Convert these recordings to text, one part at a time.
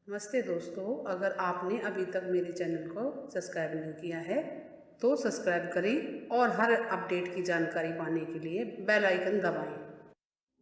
नमस्ते दोस्तों, अगर आपने अभी तक मेरे चैनल को सब्सक्राइब नहीं किया है तो सब्सक्राइब करें और हर अपडेट की जानकारी पाने के लिए बेल आइकन दबाएं।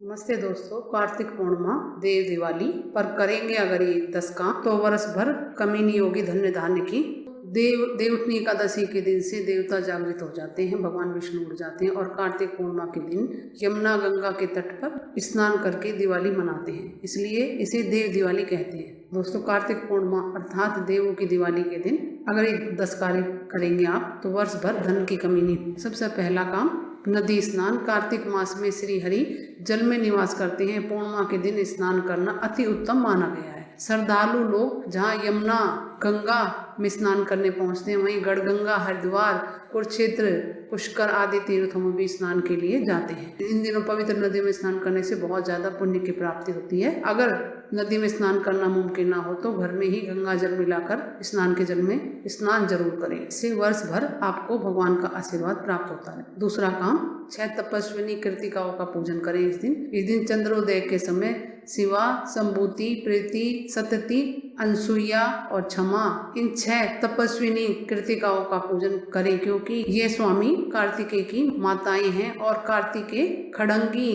नमस्ते दोस्तों, कार्तिक पूर्णिमा देव दिवाली पर करेंगे अगर ये 10 काम तो वर्ष भर कमी नहीं होगी धन्य धान्य की। देवउठनी एकादशी के दिन से देवता जागृत हो जाते हैं, भगवान विष्णु उठ जाते हैं और कार्तिक पूर्णिमा के दिन यमुना गंगा के तट पर स्नान करके दिवाली मनाते हैं, इसलिए इसे देव दिवाली कहते हैं। दोस्तों, कार्तिक पूर्णिमा अर्थात देवों की दिवाली के दिन अगर ये 10 कार्य करेंगे आप तो वर्ष भर धन की कमी नहीं। सबसे पहला काम नदी स्नान। कार्तिक मास में श्री हरि जल में निवास करते हैं, पूर्णिमा के दिन स्नान करना अति उत्तम माना गया है। श्रद्धालु लोग जहाँ यमुना गंगा में स्नान करने पहुंचते हैं, वहीं गढ़गंगा, हरिद्वार, कुरुक्षेत्र, पुष्कर आदि तीर्थों में भी स्नान के लिए जाते हैं। इन दिनों पवित्र नदी में स्नान करने से बहुत ज्यादा पुण्य की प्राप्ति होती है। अगर नदी में स्नान करना मुमकिन ना हो तो घर में ही गंगा जल मिलाकर स्नान के जल में स्नान जरूर करें, इससे वर्ष भर आपको भगवान का आशीर्वाद प्राप्त होता है। दूसरा काम 6 तपस्विनी कृतिकाओं का पूजन करें। इस दिन चंद्रोदय के समय शिवा, संभूति, प्रीति, सतती, अनसुईया और क्षमा इन 6 तपस्विनी कृतिकाओं का पूजन करें, क्योंकि ये स्वामी कार्तिकेय की माताएं हैं और कार्तिकेय खड़ंगी,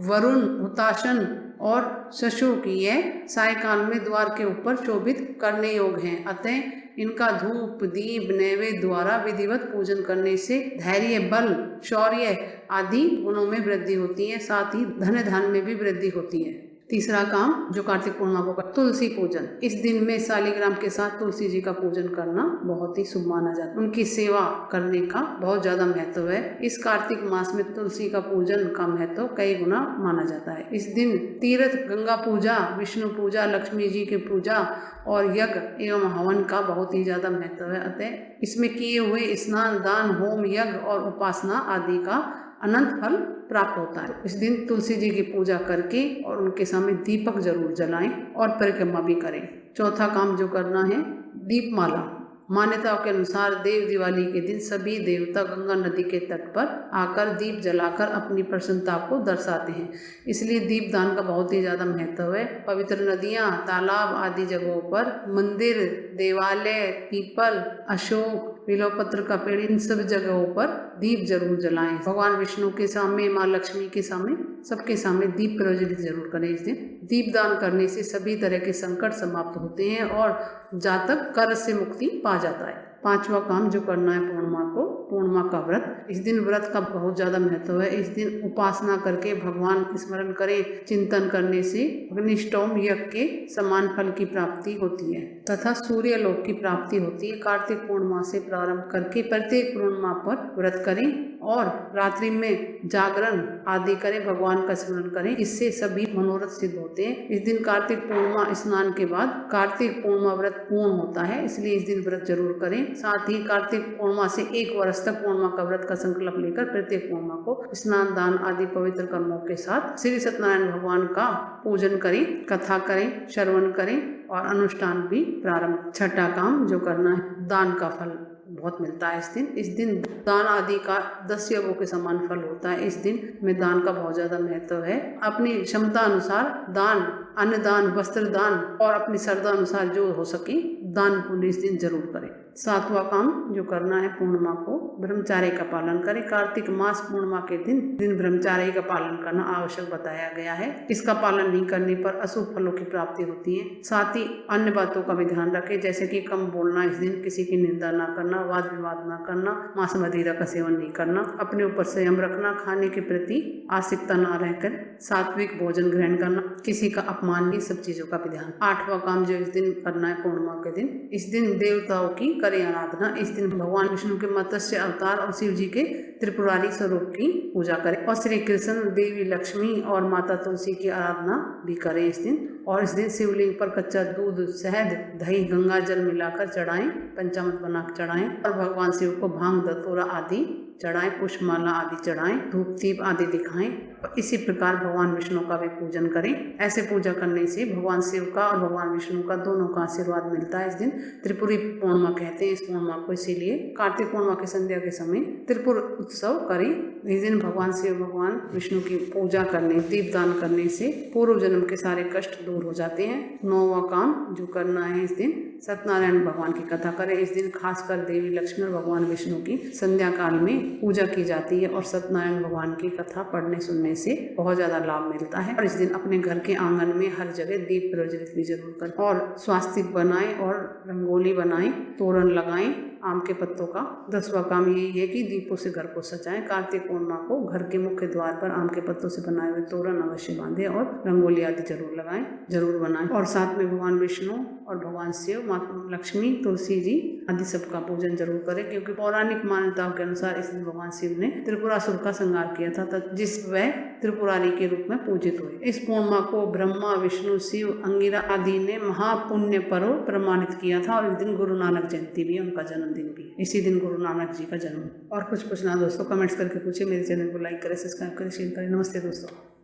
वरुण, हुताशन और शशु की यह सायकाल में द्वार के ऊपर शोभित करने योग हैं। अतः इनका धूप, दीप, नैवेद्य द्वारा विधिवत पूजन करने से धैर्य, बल, शौर्य आदि गुणों में वृद्धि होती है, साथ ही धन धान्य में भी वृद्धि होती है। तीसरा काम जो कार्तिक पूर्णिमा को तुलसी पूजन। इस दिन में शालिग्राम के साथ तुलसी जी का पूजन करना बहुत ही शुभ माना जाता है। उनकी सेवा करने का बहुत ज्यादा महत्व है। इस कार्तिक मास में तुलसी का पूजन का महत्व कई गुना माना जाता है। इस दिन तीर्थ, गंगा पूजा, विष्णु पूजा, लक्ष्मी जी की पूजा और यज्ञ एवं हवन का बहुत ही ज्यादा महत्व है। अतः इसमें किए हुए स्नान, दान, होम, यज्ञ और उपासना आदि का अनंत फल प्राप्त होता है। इस दिन तुलसी जी की पूजा करके और उनके सामने दीपक जरूर जलाएं और परिक्रमा भी करें। चौथा काम जो करना है दीपमाला। मान्यताओं के अनुसार देव दिवाली के दिन सभी देवता गंगा नदी के तट पर आकर दीप जलाकर अपनी प्रसन्नता को दर्शाते हैं, इसलिए दीपदान का बहुत ही ज्यादा महत्व है। पवित्र नदियां, तालाब आदि जगहों पर, मंदिर, देवालय, पीपल, अशोक, बिल्वपत्र का पेड़, इन सब जगहों पर दीप जरूर जलाएं। भगवान विष्णु के सामने, माँ लक्ष्मी के सामने, सबके सामने दीप प्रज्वलित जरूर करें। इस दिन दीपदान करने से सभी तरह के संकट समाप्त होते हैं और जातक कर्ज से मुक्ति पा जाता है। पांचवा काम जो करना है पूर्णिमा का व्रत। इस दिन व्रत का बहुत ज्यादा महत्व है। इस दिन उपासना करके भगवान की स्मरण करें। चिंतन करने से अग्निष्टोम यज्ञ के समान फल की प्राप्ति होती है तथा सूर्य लोक की प्राप्ति होती है। कार्तिक पूर्णिमा से प्रारंभ करके प्रत्येक पूर्णिमा पर व्रत करें और रात्रि में जागरण आदि करें, भगवान का स्मरण करें, इससे सभी मनोरथ सिद्ध होते हैं। इस दिन कार्तिक पूर्णिमा स्नान के बाद कार्तिक पूर्णिमा व्रत पूर्ण होता है, इसलिए इस दिन व्रत जरूर करें। साथ ही कार्तिक पूर्णिमा से 1 वर्ष तक पूर्णिमा का व्रत का संकल्प लेकर प्रत्येक पूर्णिमा को स्नान, दान आदि पवित्र कर्मों के साथ श्री सत्यनारायण भगवान का पूजन करें, कथा करें, श्रवण करें और अनुष्ठान भी प्रारंभ। छठा काम जो करना है दान का फल बहुत मिलता है। इस दिन दान आदि का 10 यज्ञों के समान फल होता है। इस दिन में दान का बहुत ज्यादा महत्व है। अपनी क्षमता अनुसार दान, अन्न दान, वस्त्र दान और अपनी श्रद्धा अनुसार जो हो सके दान पुण्य इस दिन जरूर करें। 7वां काम जो करना है पूर्णिमा को ब्रह्मचार्य का पालन करें। कार्तिक मास पूर्णिमा के दिन ब्रह्मचार्य का पालन करना आवश्यक बताया गया है। इसका पालन नहीं करने पर अशुभ फलों की प्राप्ति होती है। साथ ही अन्य बातों का भी ध्यान रखें, जैसे कि कम बोलना, इस दिन किसी की निंदा ना करना, वाद विवाद ना करना, मांस मदिरा का सेवन नहीं करना, अपने ऊपर संयम रखना, खाने के प्रति आसक्ता ना रहकर सात्विक भोजन ग्रहण करना, किसी का अपमान, ये सब चीजों का भी ध्यान। 8वां काम जो इस दिन करना है पूर्णिमा के दिन, इस दिन देवताओं की करें आराधना। इस दिन भगवान विष्णु के मत्स्य अवतार और शिव जी के त्रिपुरारी स्वरूप की पूजा करें और श्री कृष्ण, देवी लक्ष्मी और माता तुलसी की आराधना भी करें इस दिन। और इस दिन शिवलिंग पर कच्चा दूध, शहद, दही, गंगा जल मिलाकर चढ़ाएं, पंचामृत बना चढ़ाएं और भगवान शिव को भांग, धतूरा आदि चढ़ाएं, पुष्पमाला आदि चढ़ाएं, धूप दीप आदि दिखाएं और इसी प्रकार भगवान विष्णु का भी पूजन करें। ऐसे पूजा करने से भगवान शिव का और भगवान विष्णु का दोनों का आशीर्वाद मिलता है। इस दिन त्रिपुरी पूर्णिमा कहते हैं इस पूर्णिमा को, इसीलिए कार्तिक पूर्णिमा की संध्या के समय त्रिपुर उत्सव करें। इस दिन भगवान शिव भगवान विष्णु की पूजा करने, दीपदान करने से पूर्व जन्म के सारे कष्ट दूर हो जाते हैं। 9वां काम जो करना है इस दिन सत्यनारायण भगवान की कथा करें। इस दिन खासकर देवी लक्ष्मी और भगवान विष्णु की संध्या काल में पूजा की जाती है और सत्यनारायण भगवान की कथा पढ़ने सुनने से बहुत ज्यादा लाभ मिलता है। और इस दिन अपने घर के आंगन में हर जगह दीप प्रज्वलित भी जरूर करें और स्वास्तिक बनाएं और रंगोली बनाएं, तोरण लगाएं आम के पत्तों का। 10वां काम यही है कि दीपों से घर को सजाएं। कार्तिक पूर्णिमा को घर के मुख्य द्वार पर आम के पत्तों से बनाए हुए तोरण अवश्य बांधें और रंगोली आदि जरूर लगाएं, जरूर बनाएं। और साथ में भगवान विष्णु और भगवान शिव, माता लक्ष्मी, तुलसी जी आदि सबका पूजन जरूर करें, क्योंकि पौराणिक मान्यताओं के अनुसार इस दिन भगवान शिव ने त्रिपुरासुर का संहार किया था, जिस वह त्रिपुरारी के रूप में पूजित हुए। इस पूर्णिमा को ब्रह्मा, विष्णु, शिव, अंगिरा आदि ने महापुण्य पर्व प्रमाणित किया था और इस दिन गुरु नानक जयंती भी है, उनका जन्मदिन भी है। इसी दिन गुरु नानक जी का जन्म। और कुछ पूछना दोस्तों कमेंट्स करके पूछिए। मेरे चैनल को लाइक करें, सब्सक्राइब करें, शेयर करें। नमस्ते दोस्तों।